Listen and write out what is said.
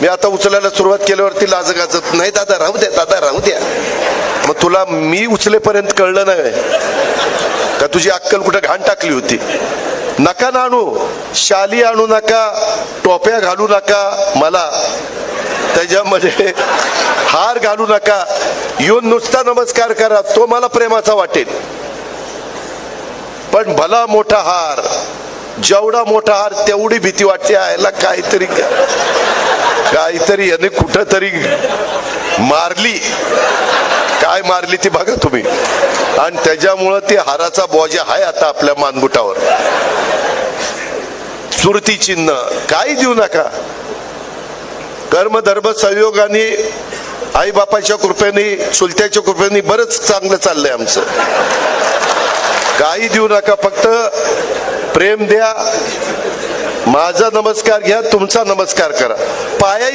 मी आता उचलायला सुरुवात केल्यावरती लाज गाजत नाही, दादा राहू द्या, दादा राहू द्या. मग तुला मी उचलेपर्यंत कळलं नाही का तुझी अक्कल कुठं घाण टाकली होती? नका ना आणू, शाली आणू नका, टोप्या घालू नका, मला त्याच्यामध्ये हार घालू नका, येऊन नुसता नमस्कार करा, तो मला प्रेमाचा वाटेल. पण भला मोठा हार, जेवढा मोठा हार तेवढी भीती वाटते. याला काहीतरी याने कुठंतरी मारली, काय मारली ती बघा तुम्ही. आणि त्याच्यामुळं ते हाराचा बोजा आहे आता आपल्या मानगुटावर. सुरती चिन्ह काही देऊ नका. कर्म धर्म संयोगाने, आई बापाच्या कृपेने, चुलत्याच्या कृपेने बरंच चांगलं चाललंय आमचं. काही देऊ नका, फक्त प्रेम द्या. माझा नमस्कार घ्या, तुमचा नमस्कार करा. पाया